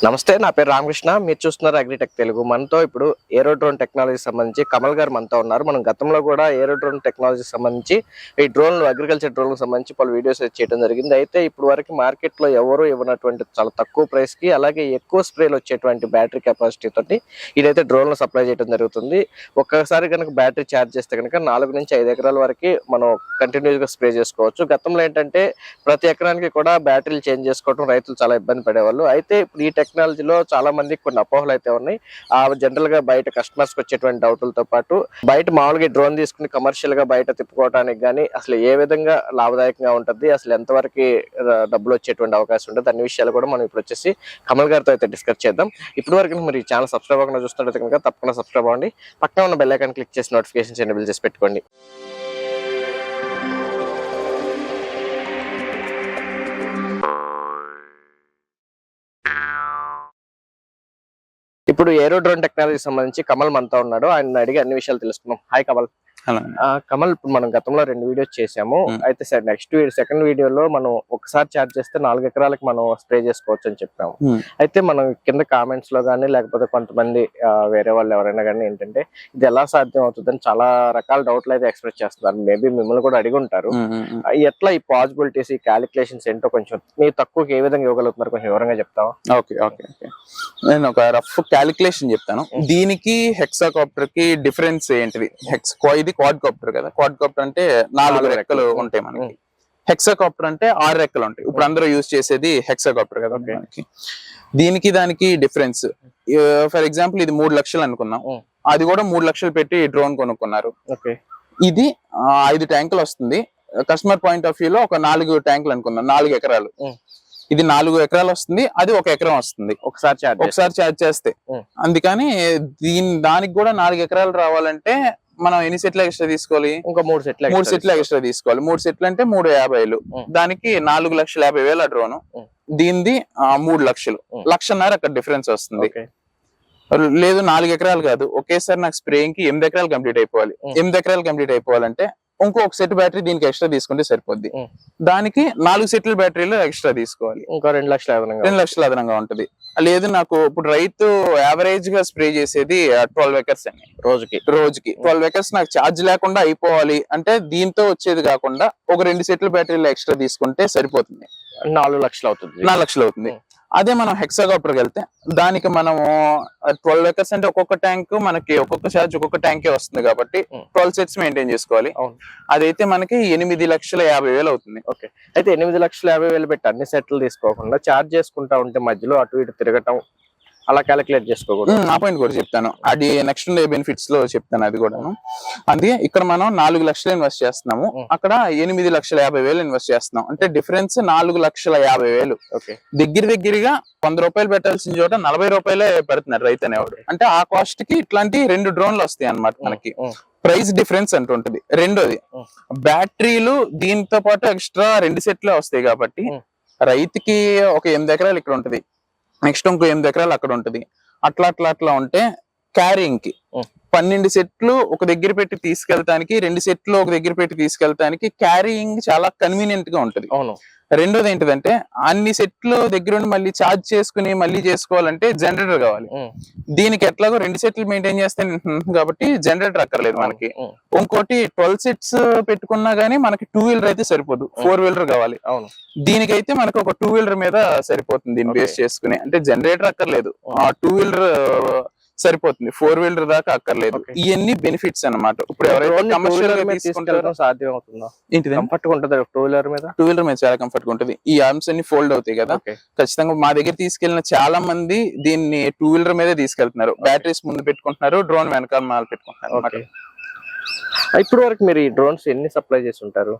నమస్తే, నా పేరు రామకృష్ణ. మీరు చూస్తున్నారు అగ్రిటెక్ తెలుగు. మనతో ఇప్పుడు ఏరో డ్రోన్ టెక్నాలజీ సంబంధించి కమల్ గారు మనతో ఉన్నారు. మనం గతంలో కూడా ఏరో డ్రోన్ టెక్నాలజీ సంబంధించి ఈ డ్రోన్లు అగ్రికల్చర్ డ్రోన్లకు సంబంధించి పలు వీడియోస్ చేయడం జరిగింది. అయితే ఇప్పుడు వరకు మార్కెట్లో ఎవరు ఇవ్వనటువంటి చాలా తక్కువ ప్రైస్ కి, అలాగే ఎక్కువ స్ప్రేలు వచ్చేటువంటి బ్యాటరీ కెపాసిటీ తోటి ఇదైతే డ్రోన్లు సప్లై చేయడం జరుగుతుంది. ఒక్కసారి కనుక బ్యాటరీ ఛార్జ్ చేస్తే కనుక 4 నుంచి 5 ఎకరాల వరకు మనం కంటిన్యూస్ గా స్ప్రే చేసుకోవచ్చు. గతంలో ఏంటంటే ప్రతి ఎకరానికి కూడా బ్యాటరీలు చేంజ్ చేసుకోవడం రైతులు చాలా ఇబ్బంది పడేవాళ్ళు. అయితే ఇప్పుడు ఈ టెక్నాలజీలో చాలా మందికి కొన్ని అపోహలు అయితే ఉన్నాయి. జనరల్ గా బయట కస్టమర్స్ కి వచ్చేటువంటి డౌట్లతో పాటు బయట మామూలుగా డ్రోన్ తీసుకుని కమర్షియల్ గా బయట తిప్పుకోవడానికి కానీ అసలు ఏ విధంగా లాభదాయకంగా ఉంటుంది, అసలు ఎంతవరకు డబ్బులు వచ్చేటువంటి అవకాశం ఉంటుంది అన్ని విషయాలు కూడా మనం ఇప్పుడు వచ్చేసి కమల్ గారితో అయితే డిస్కస్ చేద్దాం. ఇప్పటి వరకు మీరు ఈ ఛానల్ సబ్స్క్రైబ్ అవ్వకుండా చూస్తున్నట్టు కనుక తప్పకుండా సబ్స్క్రైబ్ అవ్వండి. పక్కన ఉన్న బెల్ ఐకాన్ క్లిక్ చేసి నోటిఫికేషన్స్ ఎనేబుల్ చేసి పెట్టుకోండి. ఇప్పుడు ఏరో డ్రోన్ టెక్నాలజీ సంబంధించి కమల్ మనతో ఉన్నాడు. ఆయన అడిగి అన్ని విషయాలు తెలుసుకున్నాం. హాయ్ కమల్. కమల్, ఇప్పుడు మనం గతంలో 2 వీడియోస్ చేసాము. అయితే సార్ నెక్స్ట్ సెకండ్ వీడియోలో మనం ఒకసారి ఛార్జ్ చేస్తే 4 ఎకరాలకు మనం స్ప్రే చేసుకోవచ్చు అని చెప్పాము. అయితే మనం కింద కామెంట్స్ లో కానీ లేకపోతే కొంతమంది వేరే వాళ్ళు ఎవరైనా కానీ ఏంటంటే ఇది ఎలా సాధ్యం అవుతుందని చాలా రకాల డౌట్లు అయితే ఎక్స్ప్రెస్ చేస్తున్నారు. మేబీ మిమ్మల్ని కూడా అడిగి ఉంటారు. ఎట్లా ఈ పాసిబిలిటీస్, ఈ క్యాలిక్యులేషన్స్ ఏంటో కొంచెం మీరు తక్కువకి ఏ విధంగా ఇవ్వగలుగుతున్నారు, కొంచెం వివరంగా చెప్తావా? ఓకే ఓకే ఓకే నేను ఒక రఫ్ క్యాలిక్యులేషన్ చెప్తాను. దీనికి హెక్సాకాప్టర్ కి డిఫరెన్స్ ఏంటిది? ఇది క్వాడ్ కాప్టర్ కదా. క్వాడ్ కాప్టర్ అంటే 4 రెక్కలు ఉంటాయి మనకి. హెక్సాకాప్టర్ అంటే 6 రెక్కలు ఉంటాయి. ఇప్పుడు అందరూ యూజ్ చేసేది హెక్సాకాప్టర్ కదా. దీనికి దానికి డిఫరెన్స్, ఫర్ ఎగ్జాంపుల్ ఇది 3 లక్షలు అనుకున్నాం. అది కూడా 3 లక్షలు పెట్టి డ్రోన్ కొనుక్కున్నారు. ఇది 5 ట్యాంకులు వస్తుంది. కస్టమర్ పాయింట్ ఆఫ్ వ్యూ లో ఒక 4 ట్యాంకులు అనుకున్నాం. 4 ఎకరాలు. ఇది 4 ఎకరాలు వస్తుంది, అది 1 ఎకరం వస్తుంది ఒకసారి ఛార్జ్ చేస్తే. అందుకని దానికి కూడా 4 ఎకరాలు రావాలంటే మనం ఎన్ని సెట్లు ఎక్స్ట్రా తీసుకోవాలి? ఇంకా 3 సెట్లు ఎక్స్ట్రా తీసుకోవాలి. 3 సెట్లు అంటే 350,000. దానికి 4,50,000 ఆ డ్రోన్. దీనిది 3 లక్షలు, 1,50,000 అక్కడ డిఫరెన్స్ వస్తుంది. లేదు 4 ఎకరాలు కాదు, ఒకేసారి నాకు స్ప్రేయింగ్ కి 8 ఎకరాలు కంప్లీట్ అయిపోవాలి. 8 ఎకరాలు కంప్లీట్ అయిపోవాలంటే ఇంకొక సెట్ బ్యాటరీ దీనికి ఎక్స్ట్రా తీసుకుంటే సరిపోద్ది. దానికి 4 సెట్ల బ్యాటరీలు ఎక్స్ట్రా తీసుకోవాలి. ఇంకా 2 లక్షల అదనంగా ఉంటది. లేదు నాకు ఇప్పుడు రైతు యావరేజ్ గా స్ప్రే చేసేది 12 ఎకర్స్ అండి రోజుకి 12 ఎకర్స్ నాకు ఛార్జ్ లేకుండా అయిపోవాలి అంటే దీంతో వచ్చేది కాకుండా ఒక 2 సెట్ల బ్యాటరీలు ఎక్స్ట్రా తీసుకుంటే సరిపోతుంది. 4 లక్షలు అవుతుంది. 4 లక్షలు అవుతుంది. అదే మనం హెక్సాకాప్టర్కి వెళ్తే దానికి మనము 12 ఎకర్స్ అంటే ఒక్కొక్క ట్యాంక్ మనకి ఒక్కొక్క ఛార్జ్ ఒక్కొక్క ట్యాంకే వస్తుంది కాబట్టి 12 సెట్స్ మెయింటైన్ చేసుకోవాలి. అదైతే మనకి 8,50,000 అవుతుంది. ఓకే, అయితే 8,50,000 పెట్టి అన్ని సెట్లు తీసుకోకుండా ఛార్జ్ చేసుకుంటా ఉంటే మధ్యలో అటు ఇటు తిరగటం అలా క్యాలిక్యులేట్ చేసుకోకూడదు. ఆ పాయింట్ కూడా చెప్తాను, అది నెక్స్ట్ ఉండే బెనిఫిట్స్ లో చెప్తాను అది కూడాను. అందుకే ఇక్కడ మనం 4 లక్షలు ఇన్వెస్ట్ చేస్తున్నాము, అక్కడ 8,50,000 ఇన్వెస్ట్ చేస్తున్నాం. అంటే డిఫరెన్స్ 4,50,000. దగ్గరగా 100 రూపాయలు పెట్టాల్సిన చోట 40 రూపాయలే పెడుతున్నారు రైతు అనేవాడు. అంటే ఆ కాస్ట్ కి ఇట్లాంటి 2 డ్రోన్లు వస్తాయి అన్నమాట మనకి. ప్రైస్ డిఫరెన్స్ అంటుంటది. రెండోది బ్యాటరీలు దీంతో పాటు ఎక్స్ట్రా 2 సెట్లే వస్తాయి కాబట్టి రైతుకి ఒక 8 ఎకరాలు ఇక్కడ ఉంటది, నెక్స్ట్ ఇంకో 8 ఎకరాలు అక్కడ ఉంటది. అట్లా ఉంటే క్యారింగ్ కి 12 సెట్లు ఒక దగ్గర పెట్టి తీసుకెళ్తానికి, 2 సెట్లు ఒక దగ్గర పెట్టి తీసుకెళ్తానికి క్యారింగ్ చాలా కన్వీనియంట్ గా ఉంటది. రెండోది ఏంటిదంటే అన్ని సెట్లు దగ్గరుండి మళ్ళీ ఛార్జ్ చేసుకుని మళ్ళీ చేసుకోవాలంటే జనరేటర్ కావాలి. దీనికి ఎట్లాగో 2 సెట్లు మెయింటైన్ చేస్తే కాబట్టి జనరేటర్ అక్కర్లేదు మనకి. ఇంకోటి 12 సెట్స్ పెట్టుకున్నా గానీ మనకి 2 వీలర్ అయితే సరిపోదు, 4 వీలర్ కావాలి. దీనికైతే మనకు ఒక 2 వీలర్ మీద సరిపోతుంది దీన్ని బేస్ చేసుకుని. అంటే జనరేటర్ అక్కర్లేదు, 2 వీలర్ సరిపోతుంది, 4 వీలర్ దాకా అక్కర్లేదు. ఇవన్నీ బెనిఫిట్స్ అన్నమాట. ఇప్పుడు ఎవరైతే కమర్షియల్ గా తీసుకుంటారో సాధ్యం అవుతుందా? ఏంటిది కంఫర్ట్ గా ఉంటుంది 2 వీలర్ మీద? 2 వీలర్ మీద చాలా కంఫర్ట్ గా ఉంటుంది. ఈ ఆర్మ్స్ అన్ని ఫోల్డ్ అవుతాయి కదా. ఖచ్చితంగా మా దగ్గర తీసుకెళ్లిన చాలా మంది దీన్ని 2 వీలర్ మీదే తీసుకెళ్తున్నారు. బ్యాటరీస్ ముందు పెట్టుకుంటున్నారు, డ్రోన్ వెనకాల పెట్టుకుంటున్నారు. ఇప్పుడు వరకు మీరు ఈ డ్రోన్స్ ఎన్ని సప్లై చేసి ఉంటారు?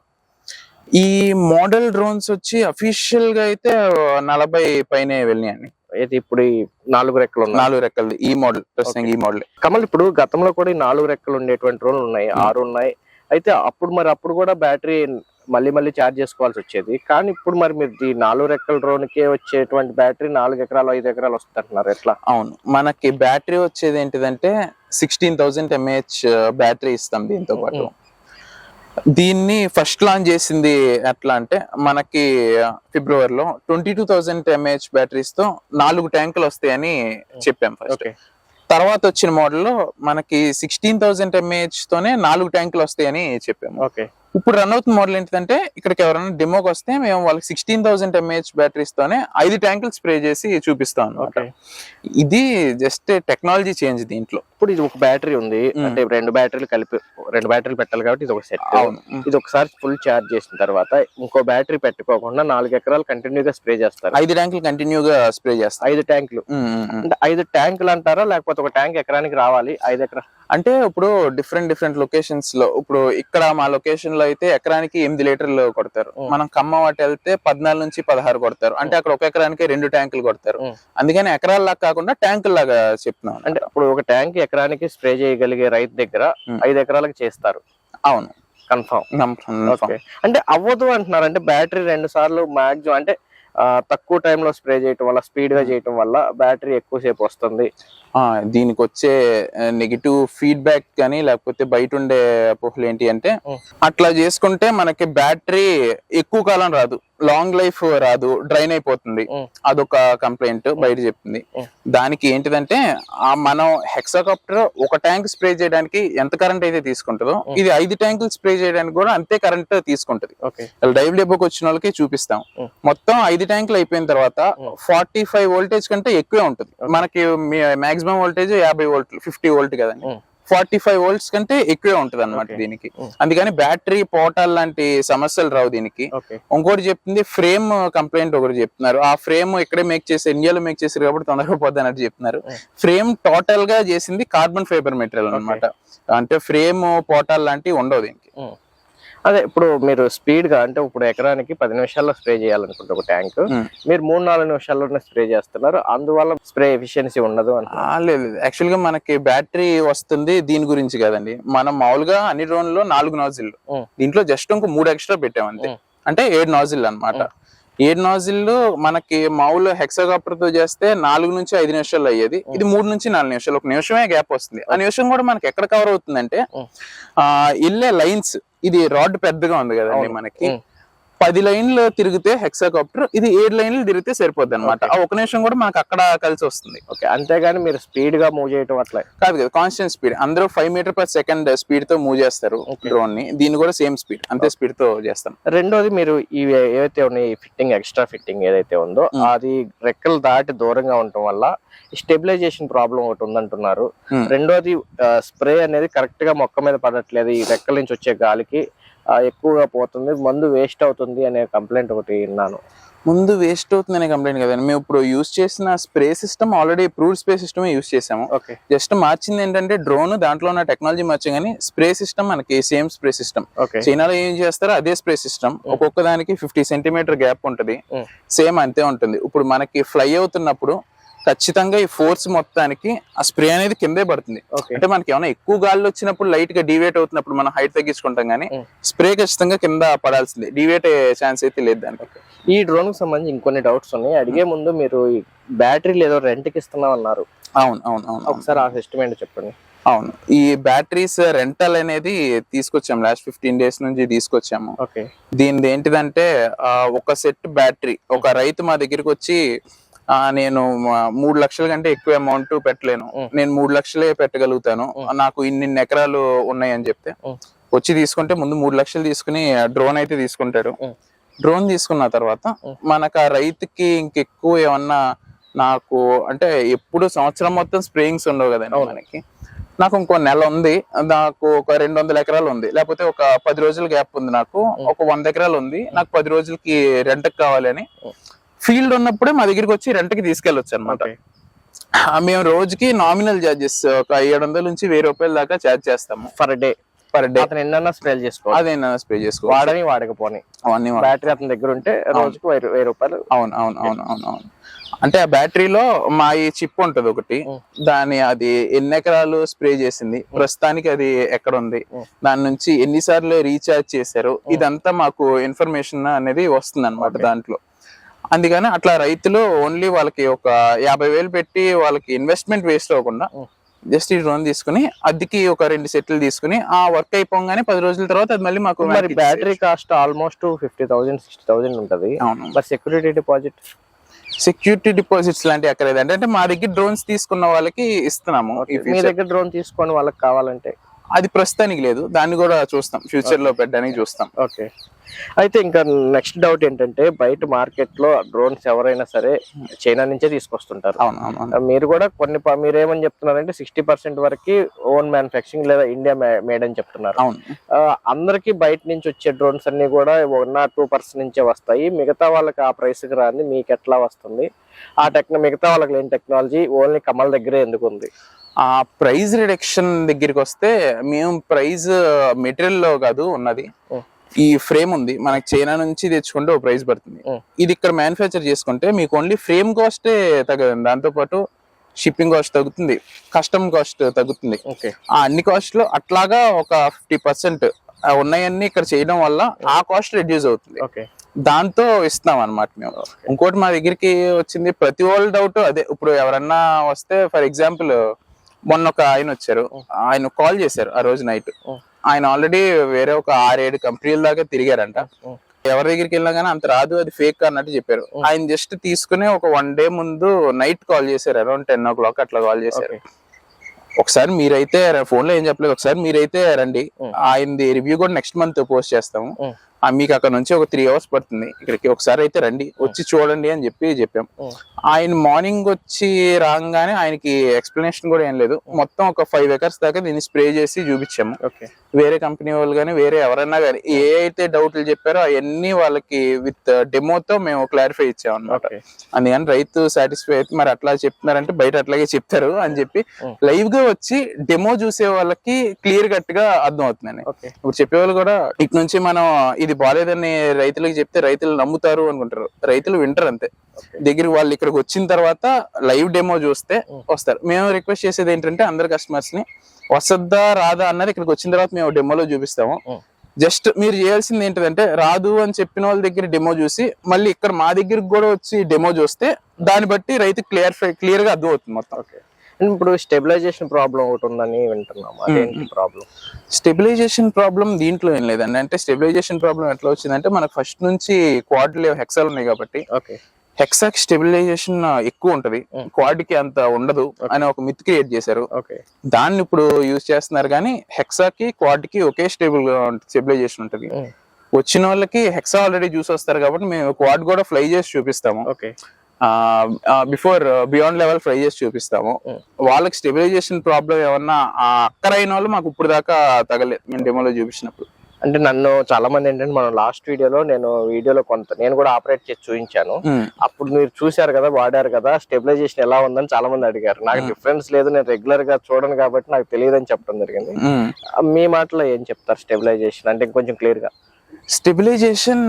ఈ మోడల్ డ్రోన్స్ వచ్చి అఫీషియల్ గా అయితే 40 పైనే వెళ్ళినాయండి. అయితే ఇప్పుడు ఈ 4 రెక్కలు 4 రెక్కలు ఈ మోడల్, ప్రస్తుతం ఈ మోడల్. కమల్, ఇప్పుడు గతంలో కూడా ఈ 4 రెక్కలు ఉండేటువంటి డ్రోన్లు ఉన్నాయి, 6 ఉన్నాయి. అయితే అప్పుడు కూడా బ్యాటరీ మళ్ళీ ఛార్జ్ చేసుకోవాల్సి వచ్చేది. కానీ ఇప్పుడు మరి మీరు ఈ 4 రెక్కల డ్రోన్ కే వచ్చేటువంటి బ్యాటరీ 4 ఎకరాలు 5 ఎకరాలు వస్తుంటున్నారు ఎట్లా? అవును, మనకి బ్యాటరీ వచ్చేది ఏంటిదంటే 16,000 mAh బ్యాటరీ ఇస్తాం దీంతో పాటు. దీన్ని ఫస్ట్ లాంచ్ చేసింది ఎట్లా అంటే మనకి ఫిబ్రవరిలో 22,000 mAh బ్యాటరీస్ తో 4 ట్యాంకులు వస్తాయని చెప్పాం ఫస్ట్. తర్వాత వచ్చిన మోడల్లో మనకి 16,000 mAh తోనే 4 ట్యాంకులు వస్తాయని చెప్పాము. ఇప్పుడు రన్ అవుతున్న మోడల్ ఏంటంటే ఇక్కడికి ఎవరైనా డెమోకి వస్తే మేము వాళ్ళకి 16,000 mAh బ్యాటరీస్ తోనే 5 ట్యాంకులు స్ప్రే చేసి చూపిస్తాం అన్నమాట. ఇది జస్ట్ టెక్నాలజీ చేంజ్ దీంట్లో. ఇప్పుడు ఇది ఒక బ్యాటరీ ఉంది అంటే 2 బ్యాటరీలు కలిపి 2 బ్యాటరీలు పెట్టాలి కాబట్టి ఇది ఒక సెట్. అవును. ఇది ఒకసారి ఫుల్ ఛార్జ్ చేసిన తర్వాత ఇంకో బ్యాటరీ పెట్టుకోకుండా 4 ఎకరాలు కంటిన్యూగా స్ప్రే చేస్తారు. 5 ట్యాంకులు కంటిన్యూగా స్ప్రే చేస్తారు. 5 ట్యాంకులు అంటే 5 ట్యాంకులు అంటారా లేకపోతే ఒక ట్యాంక్ ఎకరానికి రావాలి 5 ఎకరాలు అంటే ఇప్పుడు డిఫరెంట్ లొకేషన్స్ లో ఇప్పుడు ఇక్కడ మా లొకేషన్ లో అయితే ఎకరానికి 8 లీటర్లు కొడతారు. మనం ఖమ్మం వాటి వెళ్తే 14 నుంచి 16 కొడతారు. అంటే అక్కడ ఒక ఎకరానికి 2 ట్యాంకులు కొడతారు. అందుకని ఎకరాల్లాగా కాకుండా ట్యాంకుల లాగా చెప్తున్నాం. అంటే ఇప్పుడు ఒక ట్యాంక్ ఎకరానికి స్ప్రే చేయగలిగే రైతు దగ్గర 5 ఎకరాలకు చేస్తారు. అవును, కన్ఫర్మ్. అంటే అవ్వదు అంటున్నారు. అంటే బ్యాటరీ 2 సార్లు మాక్సిమం అంటే తక్కువ టైంలో స్ప్రే చేయటం వల్ల స్పీడ్ గా చేయటం వల్ల బ్యాటరీ ఎక్కువసేపు వస్తుంది. దీనికి వచ్చే నెగిటివ్ ఫీడ్బ్యాక్ కానీ లేకపోతే బయట ఉండే అపోహలు ఏంటి అంటే అట్లా చేసుకుంటే మనకి బ్యాటరీ ఎక్కువ కాలం రాదు, లాంగ్ లైఫ్ రాదు, డ్రైన్ అయిపోతుంది. అదొక కంప్లైంట్ బయట చెప్తుంది. దానికి ఏంటిదంటే మనం హెక్సాకాప్టర్ ఒక ట్యాంక్ స్ప్రే చేయడానికి ఎంత కరెంట్ అయితే తీసుకుంటుందో ఇది 5 ట్యాంకులు స్ప్రే చేయడానికి కూడా అంతే కరెంట్ తీసుకుంటది. డైవ్ డెపోకి వచ్చిన వాళ్ళకి చూపిస్తాం. మొత్తం 5 ట్యాంకులు అయిపోయిన తర్వాత 45 వోల్టేజ్ కంటే ఎక్కువే ఉంటుంది. మనకి మాక్సిమం వోల్టేజ్ 50 వోల్ట్లు 50 వోల్ట్ కదండి. 45 వోల్ట్స్ కంటే ఎక్కువే ఉంటది అనమాట దీనికి. అందుకని బ్యాటరీ పోటాల్ లాంటి సమస్యలు రావు దీనికి. ఇంకోటి చెప్తుంది ఫ్రేమ్ కంప్లైంట్ ఒకటి చెప్తున్నారు. ఆ ఫ్రేమ్ ఇక్కడే మేక్ చేసి ఇండియాలో మేక్ చేసారు కాబట్టి తొందరగా పోద్ది అన్నట్టు చెప్తున్నారు. ఫ్రేమ్ టోటల్ గా చేసింది కార్బన్ ఫైబర్ మెటీరియల్ అనమాట. అంటే ఫ్రేమ్ పోటాల్ లాంటివి ఉండవు దీనికి. అదే ఇప్పుడు మీరు స్పీడ్ గా అంటే ఇప్పుడు ఎకరానికి 10 నిమిషాల్లో స్ప్రే చేయాలనుకుంటే ఒక ట్యాంక్ మీరు 3-4 నిమిషాల్లోనే స్ప్రే చేస్తున్నారు. అందువల్ల స్ప్రే ఎఫిషియన్సీ ఉండదు లేదు. యాక్చువల్ గా మనకి బ్యాటరీ వస్తుంది దీని గురించి కదండి. మనం మామూలుగా అన్ని డ్రోన్లో 4 నాజిల్, దీంట్లో జస్ట్ ఇంకో 3 ఎక్స్ట్రా పెట్టామంతే. అంటే 7 నాజిల్ అనమాట. 7 నాజిల్ మనకి మామూలు హెక్సాకాప్టర్ తో చేస్తే 4 నుంచి 5 నిమిషాలు అయ్యేది. ఇది 3 నుంచి 4 నిమిషాలు, 1 నిమిషమే గ్యాప్ వస్తుంది. ఆ నిమిషం కూడా మనకి ఎక్కడ కవర్ అవుతుందంటే ఇల్లే లైన్స్. ఇది రాడ్ పెద్దగా ఉంది కదండి, మనకి 10 లైన్లు తిరిగితే హెక్సాకాప్టర్, ఇది 7 లైన్లు తిరిగితే సరిపోద్ది అనమాట. ఆ 1 నిమిషం కూడా మనకు అక్కడ కలిసి వస్తుంది. అంతేగాని మీరు స్పీడ్ గా మూవ్ చేయటం అట్లా కాదు కదా, కాన్స్టెంట్ స్పీడ్. అందరూ 5 మీటర్/సెకండ్ స్పీడ్ తో మూవ్ చేస్తారు డ్రోన్ ని. దీన్ని కూడా సేమ్ స్పీడ్, అంతే స్పీడ్ తో చేస్తాం. రెండోది మీరు ఇవి ఏవైతే ఉన్నాయి ఫిట్టింగ్, ఎక్స్ట్రా ఫిట్టింగ్ ఏదైతే ఉందో అది రెక్కలు దాటి దూరంగా ఉండటం వల్ల స్టెబిలైజేషన్ ప్రాబ్లం ఒకటి ఉందంటున్నారు. రెండోది స్ప్రే అనేది కరెక్ట్ గా మొక్క మీద పడట్లేదు, ఈ రెక్కల నుంచి వచ్చే గాలికి ఎక్కువగా పోతుంది, మందు వేస్ట్ అవుతుంది అనే కంప్లైంట్ ఒకటి విన్నాను. ముందు వేస్ట్ అవుతుంది అనే కంప్లైంట్ కదండి. మేము ఇప్పుడు యూజ్ చేసిన spray system already approved spray system use చేసాము. జస్ట్ మార్చింది ఏంటంటే డ్రోన్, దాంట్లో ఉన్న టెక్నాలజీ మార్చం కానీ స్ప్రే సిస్టమ్ మనకి సేమ్ స్ప్రే సిస్టమ్. చైనాలో ఏం చేస్తారో అదే స్ప్రే సిస్టమ్. ఒక్కొక్క దానికి 50 సెంటీమీటర్ గ్యాప్ ఉంటుంది, సేమ్ అంతే ఉంటుంది. ఇప్పుడు మనకి ఫ్లై అవుతున్నప్పుడు ఖచ్చితంగా ఈ ఫోర్స్ మొత్తానికి ఆ స్ప్రే అనేది కిందే పడుతుంది. అంటే మనకి ఏమైనా ఎక్కువ గాల్లో వచ్చినప్పుడు లైట్ గా డివేట్ అవుతున్నప్పుడు మనం హైట్ తగ్గించుకుంటాం కానీ స్ప్రే ఖచ్చితంగా కింద పడాల్సిందే, డివేట్ అయ్యే ఛాన్స్ అయితే లేదు దానికి. ఈ డ్రోన్ కి సంబంధించి ఇంకొన్ని డౌట్స్ ఉన్నాయి. అడిగే ముందు మీరు బ్యాటరీలు ఏదో రెంట్ కి ఇస్తున్నాం అన్నారు. అవును, ఒకసారి ఆ సిస్టమ్ ఏంటో చెప్పండి. అవును, ఈ బ్యాటరీస్ రెంటల్ అనేది తీసుకొచ్చాము, లాస్ట్ 15 డేస్ నుంచి తీసుకొచ్చాము. దీనిది ఏంటిదంటే ఒక సెట్ బ్యాటరీ, ఒక రైతు మా దగ్గరికి వచ్చి నేను 3 లక్షల కంటే ఎక్కువ అమౌంట్ పెట్టలేను, నేను 3 లక్షలే పెట్టగలుగుతాను, నాకు ఇన్ని ఎకరాలు ఉన్నాయి అని చెప్తే వచ్చి తీసుకుంటే ముందు 3 లక్షలు తీసుకుని డ్రోన్ అయితే తీసుకుంటాడు. డ్రోన్ తీసుకున్న తర్వాత మనకు ఆ రైతుకి ఇంకెక్కువ ఏమన్నా, నాకు అంటే ఎప్పుడు సంవత్సరం మొత్తం స్ప్రేయింగ్స్ ఉండవు కదండి మనకి, నాకు ఇంకో నెల ఉంది, నాకు ఒక 200 ఎకరాలు ఉంది, లేకపోతే ఒక 10 రోజుల గ్యాప్ ఉంది, నాకు ఒక 100 ఎకరాలు ఉంది, నాకు 10 రోజులకి రెంట్కి కావాలి అని ఫీల్డ్ ఉన్నప్పుడే మా దగ్గరికి వచ్చి రెంట్కి తీసుకెళ్ళొచ్చు అనమాట. మేము రోజుకి నామినల్ చార్జెస్ ఒక 700 నుంచి 1000 రూపాయల దాకా చార్జ్ చేస్తాము పర్ డే. అతను స్ప్రే చేసుకోవాలి, అదేనా స్ప్రే చేసుకోవాలి, వాడని వాడకపోని అవన్నీ బ్యాటరీ అతని దగ్గర ఉంటే రోజుకు 1000 రూపాయలు. అవును. అంటే ఆ బ్యాటరీలో మా ఈ చిప్ ఉంటది ఒకటి, దాని అది ఎన్ని ఎకరాలు స్ప్రే చేసింది, ప్రస్తుతానికి అది ఎక్కడ ఉంది, దాని నుంచి ఎన్నిసార్లు రీఛార్జ్ చేశారు, ఇదంతా మాకు ఇన్ఫర్మేషన్ అనేది వస్తుంది అనమాట దాంట్లో. అందుకని అట్లా రైతులు ఓన్లీ వాళ్ళకి ఒక 50,000 పెట్టి వాళ్ళకి ఇన్వెస్ట్మెంట్ వేస్ట్ అవ్వకుండా జస్ట్ ఈ డ్రోన్ తీసుకుని అద్దెకి ఒక 2 సెట్లు తీసుకుని ఆ వర్క్ అయిపోగానే 10 రోజుల తర్వాత అది మళ్ళీ మాకు మరి బ్యాటరీ కాస్ట్ ఆల్మోస్ట్ 50,000-60,000 ఉంటది. అవును. మరి సెక్యూరిటీ డిపాజిట్, సెక్యూరిటీ డిపాజిట్స్ లాంటివి అక్కర్లేదు అంటే మా దగ్గర డ్రోన్స్ తీసుకున్న వాళ్ళకి ఇస్తున్నాము. మీ దగ్గర డ్రోన్ తీసుకొని వాళ్ళకి కావాలంటే అది ప్రస్తుతానికి లేదు, దాన్ని కూడా చూస్తాం, ఫ్యూచర్ లో పెట్టడానికి చూస్తాం. ఓకే. అయితే ఇంకా నెక్స్ట్ డౌట్ ఏంటంటే బయట మార్కెట్ లో డ్రోన్స్ ఎవరైనా సరే చైనా నుంచే తీసుకొస్తుంటారు. మీరు కూడా మీరేమని చెప్తున్నారంటే 60% వరకు ఓన్ మ్యానుఫ్యాక్చరింగ్ లేదా ఇండియా మేడ్ అని చెప్తున్నారు. అందరికి బయట నుంచి వచ్చే డ్రోన్స్ అన్ని కూడా 1 or 2% నుంచే వస్తాయి. మిగతా వాళ్ళకి ఆ ప్రైస్ కి రాని మీకు ఎట్లా వస్తుంది? ఆ మిగతా వాళ్ళకి లేని టెక్నాలజీ ఓన్లీ కమల్ దగ్గరే ఎందుకు ఉంది? ఆ ప్రైస్ రిడక్షన్ దగ్గరికి వస్తే మేము ప్రైస్ మెటీరియల్ లో కాదు ఉన్నది, ఈ ఫ్రేమ్ ఉంది మనకి చైనా నుంచి తెచ్చుకుంటే ఒక ప్రైస్ పడుతుంది. ఇది ఇక్కడ మ్యానుఫ్యాక్చర్ చేసుకుంటే మీకు ఓన్లీ ఫ్రేమ్ కాస్టే తగ్గదు, దాంతో పాటు షిప్పింగ్ కాస్ట్ తగ్గుతుంది, కస్టమ్ కాస్ట్ తగ్గుతుంది. ఆ అన్ని కాస్ట్ లో అట్లాగా ఒక 50% ఉన్నాయన్నీ ఇక్కడ చేయడం వల్ల ఆ కాస్ట్ రెడ్యూస్ అవుతుంది. దాంతో ఇస్తున్నాం అనమాట మేము. ఇంకోటి మా దగ్గరికి వచ్చింది ప్రతి వాళ్ళ డౌట్ అదే, ఇప్పుడు ఎవరన్నా వస్తే ఫర్ ఎగ్జాంపుల్ మొన్న ఒక ఆయన వచ్చారు, ఆయన కాల్ చేశారు ఆ రోజు నైట్. ఆయన ఆల్రెడీ వేరే ఒక 6-7 కంపెనీల దాకా తిరిగారంట. ఎవరి దగ్గరికి వెళ్ళినా కానీ అంత రాదు, అది ఫేక్ అన్నట్టు చెప్పారు. ఆయన జస్ట్ తీసుకుని ఒక 1 day ముందు నైట్ కాల్ చేశారు, అరౌండ్ 10 o'clock అట్లా కాల్ చేశారు. ఒకసారి మీరైతే ఫోన్ లో ఏం చెప్పలేదు, ఒకసారి మీరైతే రండి, ఆయనది రివ్యూ కూడా నెక్స్ట్ మంత్ పోస్ట్ చేస్తాము, మీకు అక్కడ నుంచి ఒక 3 hours పడుతుంది, ఇక్కడికి ఒకసారి అయితే రండి, వచ్చి చూడండి అని చెప్పాం. ఆయన మార్నింగ్ వచ్చి రాగానే ఆయనకి ఎక్స్ప్లెనేషన్ కూడా ఏం లేదు, మొత్తం ఒక 5 acres దాకా దీన్ని స్ప్రే చేసి చూపించాము. వేరే కంపెనీ వాళ్ళు కానీ వేరే ఎవరైనా కానీ ఏ అయితే డౌట్లు చెప్పారో అవన్నీ వాళ్ళకి విత్ డెమోతో మేము క్లారిఫై ఇచ్చాం అనమాట. అందుకని రైతు సాటిస్ఫై అయితే మరి అట్లా చెప్తున్నారంటే బయట అట్లాగే చెప్తారు అని చెప్పి లైవ్ గా వచ్చి డెమో చూసే వాళ్ళకి క్లియర్ కట్ గా అర్థం అవుతుందండి. ఇప్పుడు చెప్పేవాళ్ళు కూడా ఇటు నుంచి మనం ఇది బాలేదని రైతులకు చెప్తే రైతులు నమ్ముతారు అనుకుంటారు, రైతులు వింటారు అంతే. దగ్గర వాళ్ళు ఇక్కడికి వచ్చిన తర్వాత లైవ్ డెమో చూస్తే వస్తారు. మేము రిక్వెస్ట్ చేసేది ఏంటంటే అందరు కస్టమర్స్ ని వస్తుందా రాదా అన్నది ఇక్కడికి వచ్చిన తర్వాత మేము డెమోలో చూపిస్తాము. జస్ట్ మీరు చేయాల్సింది ఏంటంటే రాదు అని చెప్పిన వాళ్ళ దగ్గర డెమో చూసి మళ్ళీ ఇక్కడ మా దగ్గరకు కూడా వచ్చి డెమో చూస్తే దాన్ని బట్టి రైతు క్లియర్ గా అర్థం అవుతుంది మొత్తం. ఇప్పుడు స్టెబిలైజేషన్ ప్రాబ్లం ఒకటి ఉందని వింటున్నాము, అదేంటి ప్రాబ్లం? స్టెబిలైజేషన్ ప్రాబ్లం దీంట్లో ఏం లేదండి. అంటే స్టెబిలైజేషన్ ప్రాబ్లం ఎట్లా వచ్చిందంటే మనకు ఫస్ట్ నుంచి క్వాడ్ హెక్సాలు ఉన్నాయి కాబట్టి హెక్సాకి స్టెబిలైజేషన్ ఎక్కువ ఉంటది, క్వాడ్ కి అంత ఉండదు అని ఒక మిత్ క్రియేట్ చేశారు. దాన్ని ఇప్పుడు యూజ్ చేస్తున్నారు, కానీ హెక్సాకి క్వాడ్ కి ఒకే స్టెబిలైజేషన్ ఉంటది. వచ్చిన వాళ్ళకి హెక్సా ఆల్రెడీ చూసి వస్తారు కాబట్టి మేము క్వాడ్ కూడా ఫ్లై చేసి చూపిస్తాము, బియాండ్ లెవెల్ ఫ్లై చేసి చూపిస్తాము. వాళ్ళకి స్టెబిలైజేషన్ ప్రాబ్లం ఏమన్నా అక్కరైన వాళ్ళు మాకు ఇప్పుడు దాకా తగలేదు మేము డెమోలో చూపించినప్పుడు. అంటే నన్ను చాలా మంది ఏంటంటే మనం లాస్ట్ వీడియోలో నేను కూడా ఆపరేట్ చేసి చూపించాను. అప్పుడు మీరు చూసారు కదా, వాడారు కదా, స్టెబిలైజేషన్ ఎలా ఉందని చాలా మంది అడిగారు. నాకు డిఫరెన్స్ లేదు, నేను రెగ్యులర్ గా చూడను కాబట్టి నాకు తెలియదు అని చెప్పడం జరిగింది. మీ మాటలో ఏం చెప్తారు స్టెబిలైజేషన్ అంటే ఇంకొంచెం క్లియర్ గా? స్టెబిలైజేషన్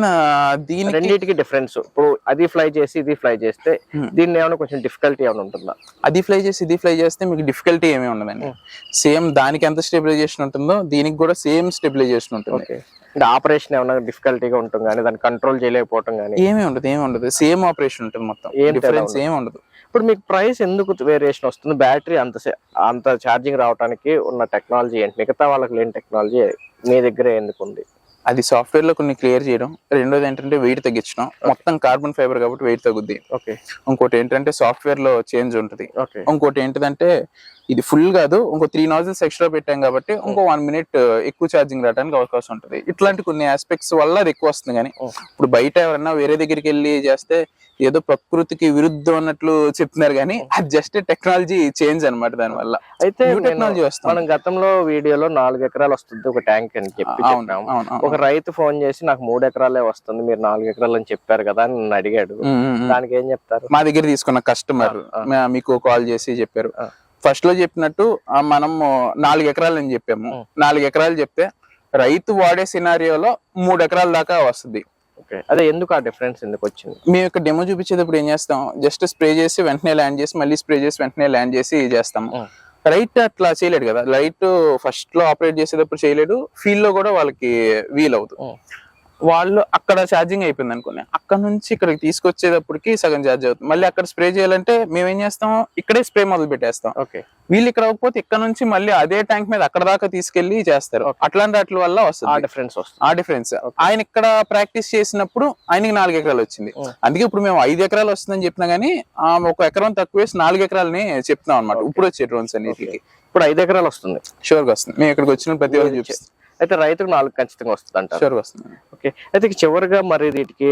రెండింటికి డిఫరెన్స్, ఇప్పుడు అది ఫ్లై చేసి ఇది ఫ్లై చేస్తే దీన్ని ఏమైనా కొంచెం డిఫికల్టీ ఏమైనా ఉంటుందా? అది ఫ్లై చేసి ఇది ఫ్లై చేస్తే మీకు డిఫికల్టీ ఏమీ ఉండదండి. సేమ్ దానికి ఎంత స్టెబిలైజేషన్ ఉంటుందో దీనికి కూడా సేమ్ స్టెబిలైజేషన్ ఉంటుంది. అంటే ఆపరేషన్ ఏమైనా డిఫికల్టీగా ఉంటుంది కానీ దాన్ని కంట్రోల్ చేయలేకపోవడం కానీ ఏమీ ఉండదు, సేమ్ ఆపరేషన్ ఉంటుంది మొత్తం, డిఫరెన్స్ ఏమి ఉండదు. ఇప్పుడు మీకు ప్రైస్ ఎందుకు వేరియేషన్ వస్తుంది? బ్యాటరీ అంత ఛార్జింగ్ రావడానికి ఉన్న టెక్నాలజీ ఏంటి? మిగతా వాళ్ళకి లేని టెక్నాలజీ మీ దగ్గర ఎందుకు ఉంది? అది సాఫ్ట్వేర్ లో కొన్ని క్లియర్ చేయడం, రెండోది ఏంటంటే వెయిట్ తగ్గించడం. మొత్తం కార్బన్ ఫైబర్ కాబట్టి వెయిట్ తగ్గుద్ది. ఇంకోటి ఏంటంటే సాఫ్ట్వేర్ లో చేంజ్ ఉంటుంది. ఇంకోటి ఏంటంటే ఇది ఫుల్ కాదు, ఇంకో 3 nozzles ఎక్స్ట్రా పెట్టాం కాబట్టి ఇంకో 1 minute ఎక్కువ ఛార్జింగ్ రావడానికి అవకాశం ఉంటుంది. ఇట్లాంటి కొన్ని ఆస్పెక్ట్స్ వల్ల అది ఎక్కువ వస్తుంది. కానీ ఇప్పుడు బయట ఎవరన్నా వేరే దగ్గరికి వెళ్ళి చేస్తే ఏదో ప్రకృతికి విరుద్ధం అన్నట్లు చెప్తున్నారు, కానీ అది జస్ట్ టెక్నాలజీ చేంజ్ అనమాట. దాని వల్ల అయితే టెక్నాలజీ వస్తుంది. మనం గతంలో వీడియోలో 4 ఎకరాలు వస్తుంది ఒక ట్యాంక్ అని చెప్పి ఒక రైతు ఫోన్ చేసి నాకు 3 ఎకరాలే వస్తుంది, మీరు 4 ఎకరాలు అని చెప్పారు కదా అని నన్ను అడిగాడు. దానికి ఏం చెప్తారు? మా దగ్గర తీసుకున్న కస్టమర్ మీకు కాల్ చేసి చెప్పారు, ఫస్ట్ లో చెప్పినట్టు మనం 4 ఎకరాలు అని చెప్పాము. 4 ఎకరాలు చెప్తే రైతు వాడే సినారియోలో 3 ఎకరాల దాకా వస్తుంది. అదే ఎందుకు ఆ డిఫరెన్స్ ఎందుకు వచ్చింది? మేము ఇక్కడ డెమో చూపించేటప్పుడు ఏం చేస్తాం, జస్ట్ స్ప్రే చేసి వెంటనే ల్యాండ్ చేసి మళ్ళీ స్ప్రే చేసి వెంటనే ల్యాండ్ చేసి చేస్తాము. రైట్ అట్లా చేయలేడు కదా, రైట్ ఫస్ట్ లో ఆపరేట్ చేసేటప్పుడు చేయలేడు, ఫీల్డ్ లో కూడా వాళ్ళకి వీల్ అవుతుంది. వాళ్ళు అక్కడ ఛార్జింగ్ అయిపోయింది అనుకోండి, అక్కడ నుంచి ఇక్కడికి తీసుకొచ్చేటప్పటికి సగం ఛార్జ్ అవుతుంది. మళ్ళీ అక్కడ స్ప్రే చేయాలంటే మేము ఏం చేస్తాం, ఇక్కడే స్ప్రే మొదలు పెట్టేస్తాం. ఓకే, వీళ్ళు ఇక్కడ అవ్వకపోతే ఇక్కడ నుంచి మళ్ళీ అదే ట్యాంక్ మీద అక్కడ దాకా తీసుకెళ్లి చేస్తారు. అట్లాంటి వాటి వల్ల వస్తుంది ఆ డిఫరెన్స్. ఆయన ఇక్కడ ప్రాక్టీస్ చేసినప్పుడు ఆయనకి 4 ఎకరాలు వచ్చింది. అందుకే ఇప్పుడు మేము 5 ఎకరాలు వస్తుందని చెప్పినా గానీ 1 ఎకరం తక్కువ వేసి 4 ఎకరాలని చెప్తున్నాం అనమాట. ఇప్పుడు వచ్చే డ్రోన్స్ అన్నిటికి ఇప్పుడు 5 ఎకరాలు వస్తుంది, షూర్ గా వస్తుంది. మేము ఇక్కడికి వచ్చిన ప్రతి రోజు చూపిస్తాం. అయితే రైతుకు 4 ఖచ్చితంగా వస్తుంది అంటారు. షూర్ గా వస్తుంది. ఓకే, అయితే చివరిగా మరి వీటికి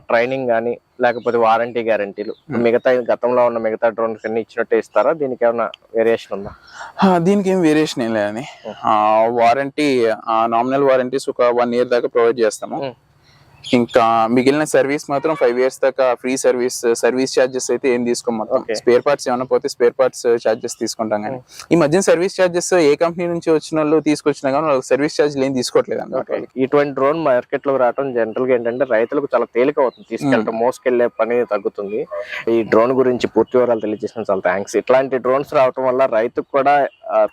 ట్రైనింగ్ కానీ లేకపోతే వారంటీ గ్యారంటీలు మిగతా గతంలో ఉన్న మిగతా డ్రోన్స్ అన్ని ఇచ్చినట్టే ఇస్తారా? దీనికి ఏమైనా వేరియేషన్ ఉందా? దీనికి ఏం వేరియేషన్ ఏం లేదని, వారంటీ నామినల్ వారంటీస్ ఒక 1 year దాకా ప్రొవైడ్ చేస్తాము. ఇంకా మిగిలిన సర్వీస్ మాత్రం 5 years దాకా ఫ్రీ సర్వీస్ ఛార్జెస్ అయితే ఏం తీసుకోం. మొత్తం స్పేర్ పార్ట్స్ ఏమైనా పోతే స్పేర్ పార్ట్స్ ఛార్జెస్ తీసుకుంటాం. కానీ ఈ మధ్యన సర్వీస్ ఛార్జెస్ ఏ కంపెనీ నుంచి వచ్చిన వాళ్ళు తీసుకొచ్చినా కానీ వాళ్ళకి సర్వీస్ ఛార్జీలు ఏం తీసుకోవట్లేదు అన్నమాట. ఇటువంటి డ్రోన్ మార్కెట్ లో రావడం జనరల్ గా ఏంటంటే రైతులకు చాలా తేలిక అవుతుంది, తీసుకెళ్ళటం మోసుకెళ్లే పని తగ్గుతుంది. ఈ డ్రోన్ గురించి పూర్తి వివరాలు తెలియజేసిన చాలా థ్యాంక్స్. ఇట్లాంటి డ్రోన్స్ రావడం వల్ల రైతుకు కూడా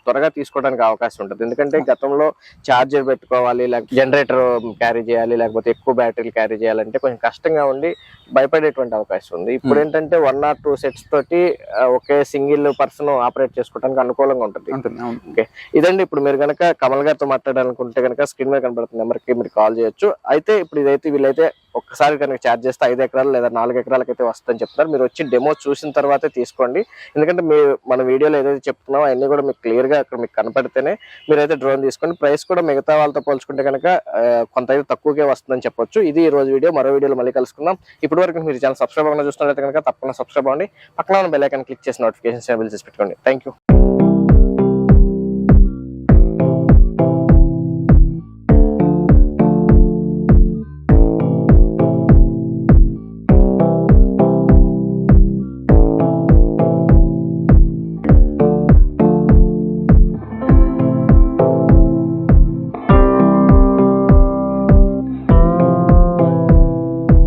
త్వరగా తీసుకోవడానికి అవకాశం ఉంటుంది. ఎందుకంటే గతంలో ఛార్జర్ పెట్టుకోవాలి, లేకపోతే జనరేటర్ క్యారీ చేయాలి, లేకపోతే ఎక్కువ బ్యాటరీలు క్యారీ చేయాలంటే కొంచెం కష్టంగా ఉండి భయపడేటువంటి అవకాశం ఉంది. ఇప్పుడు ఏంటంటే 1 or 2 sets తోటి ఒకే సింగిల్ పర్సన్ ఆపరేట్ చేసుకోవడానికి అనుకూలంగా ఉంటుంది. ఓకే, ఇదండి. ఇప్పుడు మీరు కనుక కమల్ గారితో మాట్లాడాలనుకుంటే కనుక స్క్రీన్ మీద కనబడుతున్న నెంబర్కి మీరు కాల్ చేయొచ్చు. అయితే ఇప్పుడు ఇదైతే వీళ్ళైతే ఒక్కసారి కనుక ఛార్జ్ చేస్తే 5 ఎకరాలు లేదా 4 ఎకరాలకి అయితే వస్తుందని చెప్తున్నారు. మీరు వచ్చి డెమో చూసిన తర్వాతే తీసుకోండి. ఎందుకంటే మన వీడియోలో ఏదైతే చెప్తున్నామో అవన్నీ కూడా మీకు క్లియర్ గా అక్కడ మీకు కనపడితేనే మీరైతే డ్రోన్ తీసుకోండి. ప్రైస్ కూడా మిగతా వాళ్ళతో పోల్చుకుంటే కనుక కొంత అయితే తక్కువగా వస్తుందని చెప్పొచ్చు. ఇది ఈ రోజు వీడియో. మరో వీడియోలో మళ్ళీ కలుసుకుందాం. ఇప్పటి వరకు మీరు ఛానల్ సబ్స్క్రైబ్ అవ్వకుండా చూస్తున్నట్లయితే కనుక తప్పకుండా సబ్స్క్రైబ్ అవ్వండి. పక్కన బెల్ ఐకాన్ క్లిక్ చేసి నోటిఫికేషన్ బిల్ చేసి పెట్టుకోండి. Thank you.